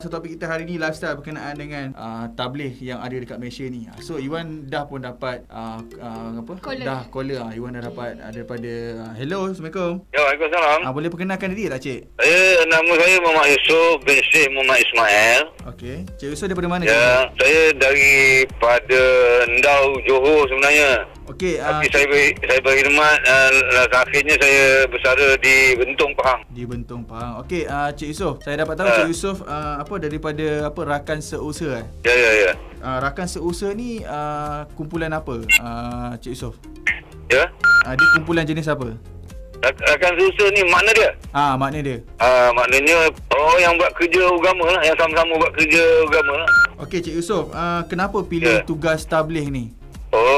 So topik kita hari ni lifestyle berkenaan dengan tabligh yang ada dekat Malaysia ni. So Iwan dah pun dapat dah caller. Iwan dah dapat daripada hello, Assalamualaikum. Ya, Waalaikumsalam. Boleh perkenalkan diri tak, Cik? Nama saya Muhammad Yusof bin Syekh Muhammad Ismail. Okey. Cik Yusof daripada mana? Ya, saya daripada Ndau, Johor sebenarnya. Okey. Tapi saya berkhidmat, akhirnya saya bersara di Bentong, Pahang. Di Bentong, Pahang. Okey, Cik Yusof, saya dapat tahu Cik Yusof daripada rakan seusaha. Ya. Rakan seusaha ni kumpulan apa, Cik Yusof? Ya. Dia kumpulan jenis apa? Rakan seusaha ni makna dia? Makna dia. Maknanya yang buat kerja agama lah, yang sama-sama buat kerja agama lah. Okey, Cik Yusof, kenapa pilih tugas tabligh ni?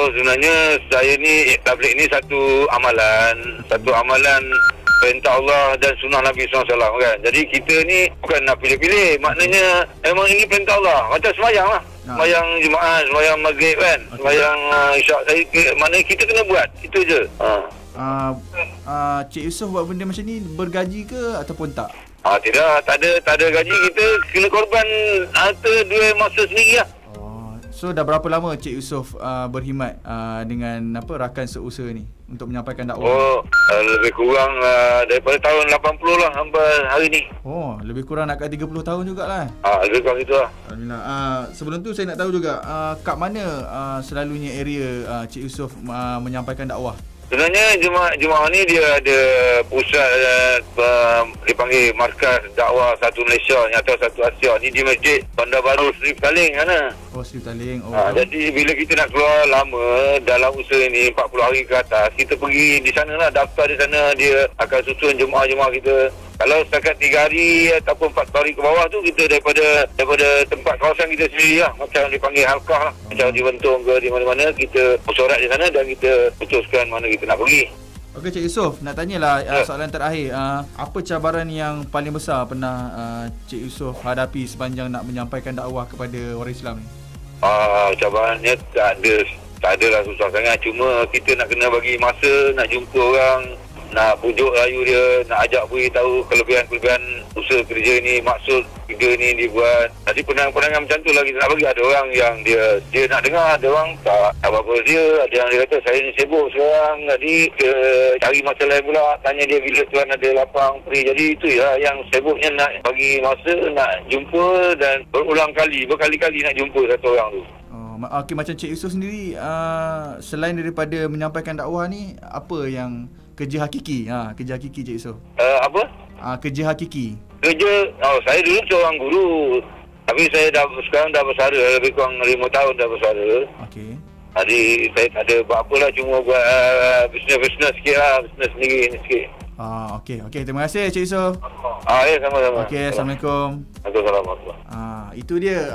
Sebenarnya saya ni tabligh ni satu amalan perintah Allah dan sunnah Nabi SAW kan. Jadi kita ni bukan nak pilih-pilih. Maknanya memang ini perintah Allah. Macam semayang lah. Semayang Jumaat, semayang Maghrib kan. Semayang Isyak. Maknanya kita kena buat. Itu je. Cik Yusof buat benda macam ni bergaji ke ataupun tak? Tidak. Tak ada gaji. Kita kena korban harta dua masa sendiri lah. So dah berapa lama Cik Yusof berkhidmat dengan rakan seusaha ni untuk menyampaikan dakwah? Lebih kurang daripada tahun 80 lah sampai hari ni. Lebih kurang nak kat 30 tahun jugalah. Lebih kurang itu lah. Alhamdulillah. Sebelum tu saya nak tahu juga kat mana selalunya area Cik Yusof menyampaikan dakwah? Sebenarnya jemaah ni dia ada pusat dipanggil Markas Dakwah Satu Malaysia atau Satu Asia. Ni di Masjid Bandar Baru Seri Petaling sana. Seri Petaling. Jadi bila kita nak keluar lama dalam usaha ni 40 hari ke atas, kita pergi di sana lah, daftar di sana, dia akan susun jemaah-jemaah kita. Kalau setakat 3 hari ataupun 4 hari ke bawah tu, kita daripada tempat kawasan kita sendiri lah, macam dipanggil halkah lah, macam di Bentong ke di mana-mana, kita bersorak di sana dan kita putuskan mana kita nak pergi. Okey, Cik Yusof, nak tanyalah soalan terakhir. Apa cabaran yang paling besar pernah Cik Yusof hadapi sepanjang nak menyampaikan dakwah kepada orang Islam ni? Cabarannya tak adalah susah sangat. Cuma kita nak kena bagi masa, nak jumpa orang, nak pujuk rayu dia, nak ajak beritahu kelebihan-kelebihan usaha kerja ni, maksud kerja ni dibuat. Jadi penangan-penangan macam tu lah kita nak bagi. Ada orang yang dia nak dengar, ada orang tak apa-apa dia. Ada yang dia kata saya ni sibuk sekarang, jadi dia cari masa lain pula, tanya dia bila tuan ada lapang free. Jadi itu lah yang sibuknya, nak bagi masa, nak jumpa dan berkali-kali nak jumpa satu orang tu. Okey, macam Cik Yusof sendiri, selain daripada menyampaikan dakwah ni, apa yang kerja hakiki? Kerja hakiki Cik Yusof. Apa? Kerja hakiki. Saya dulu seorang guru. Tapi saya sekarang dah bersara, lebih kurang 5 tahun dah bersara. Okey. Jadi saya tak ada buat apalah, cuma buat bisnes sikit lah, bisnes sendiri ni sikit. Okey, terima kasih Cik Yusof. Ya, sama-sama. Okey, Assalamualaikum. Waalaikumsalam. Itu dia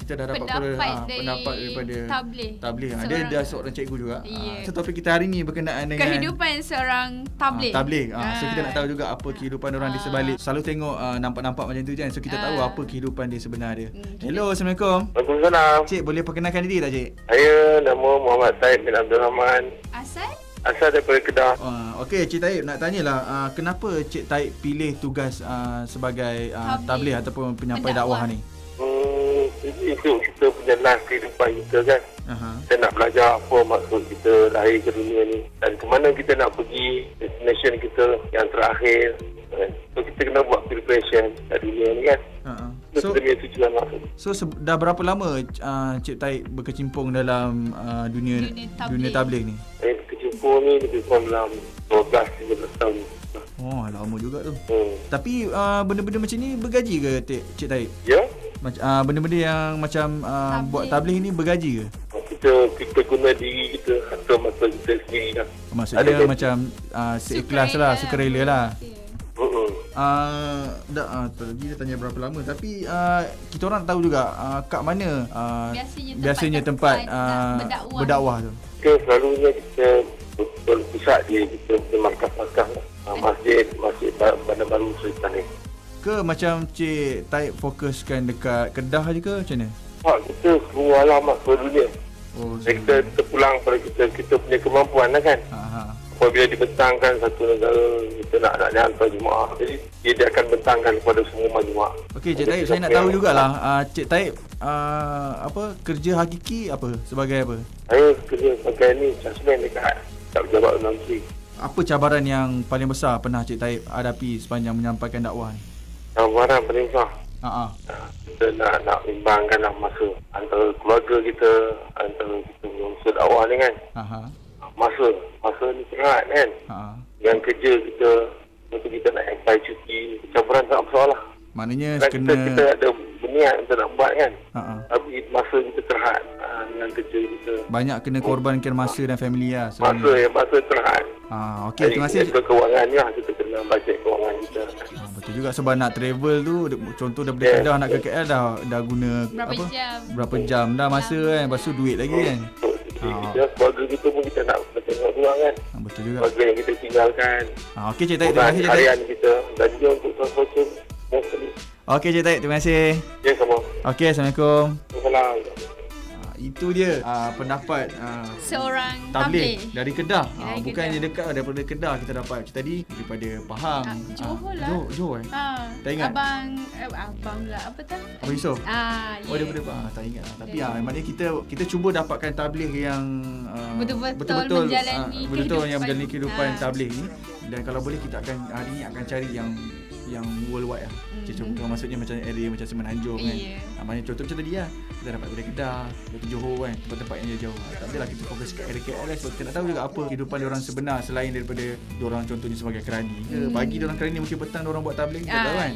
kita dah dapat pendapat daripada tabligh. Dia dah seorang cikgu juga. So topik kita hari ni berkenaan dengan kehidupan seorang tabligh. So kita nak tahu juga apa kehidupan orang di sebalik. Selalu tengok nampak-nampak macam tu kan. So kita tahu apa kehidupan dia sebenar dia. Hello, Assalamualaikum. Waalaikumsalam. Cik, boleh perkenalkan diri tak, Cik? Saya nama Muhammad Said bin Abdul Rahman. Asal daripada Kedah. Okey, Cik Taib, nak tanyalah kenapa Cik Taib pilih tugas sebagai tabligh ataupun penyampai dakwah ni? Jadi itu kita punya life kehidupan kita kan. Kita nak belajar apa maksud kita lahir ke dunia ni dan ke mana kita nak pergi, destination kita yang terakhir. So kita kena buat preparation kat dunia ni kan. So kita punya tujuan maksud. So dah berapa lama Cik Taib berkecimpung dalam dunia tabligh ni? Saya berkecimpung ni lebih kurang dalam 12-13 tahun. Lama juga tu. Tapi benda-benda macam ni bergaji ke Cik Taib? Ya. Benda-benda yang macam buat tabligh ni bergaji ke? Kita guna diri kita, harta masa kita sendiri lah. Maksudnya macam seikhlas lah, sukarela lah. Tadi dia tanya berapa lama. Tapi kita orang tahu juga kat mana biasanya tempat berdakwah tu. Selalunya kita berpusat di kita markas-markas masjid Bandar Baru Seri Petaling. Ke macam Cik Taib fokuskan dekat Kedah je ke macam mana? Kita semua alamat seluruh dunia. Kita pulang pada kita punya kemampuan lah kan. apabila dibentangkan satu negara kita nak hantar jemaah, jadi dia akan bentangkan kepada semua majmuah. Okey, Cik Taib, saya nak tahu jugalah, Cik Taib kerja hakiki apa, sebagai apa? Saya kerja sebagai ni Jasmine dekat Pejabat Menteri. Apa cabaran yang paling besar pernah Cik Taib hadapi sepanjang menyampaikan dakwah ni? Cabaran paling besar. Kita nak imbangkanlah masa antara keluarga kita, antara kita berusaha dakwah ni kan. Masa ni berat kan. Yang kerja kita, masa kita nak apply cuti, cabaran tak bersalah. Maknanya kita ada berniat untuk nak buat kan. Tapi masa kita terhad dengan kerja kita. Banyak kena korbankan masa dan family lah. Masa terhad. Okey, terima kasih. Kita kewangan ni lah, kita kena bajet kewangan kita. Betul juga, sebab nak travel tu, contoh daripada Kedah nak ke KL dah guna berapa jam dah masa kan. Lepas tu duit lagi kan. Kita keluarga kita pun kita nak tengok juga kan. Betul juga. Keluarga yang kita tinggalkan. Okey Cik Taib, terima kasih Cik Taib. Harian kita dan dia untuk transportation. Okey Cik Taib, terima kasih. Ya, sama. Okey, Assalamualaikum. Assalamualaikum. Itu dia pendapat seorang tabligh dari Kedah. Bukannya dekat, daripada Kedah kita dapat. Tadi daripada Pahang. Johor lah. Johor tak ingat? Abang pula. Apa tu? Abang Yusof. Daripada Pahang. Tak ingat lah. Tapi maknanya kita cuba dapatkan tabligh yang betul-betul menjalani kehidupan tabligh ni. Dan kalau boleh kita akan hari ni akan cari yang worldwide lah. Maksudnya macam area macam Semenanjung kan. Maknanya contoh macam tadi lah, kita dapat dari Kedah, dari Johor kan, tempat-tempat yang jauh. Tak adalah kita fokus kat area KL sebab kita nak tahu juga apa kehidupan diorang sebenar selain daripada diorang contohnya sebagai kerani. Pagi diorang kerani, mungkin petang diorang buat tabligh, kita tahu kan.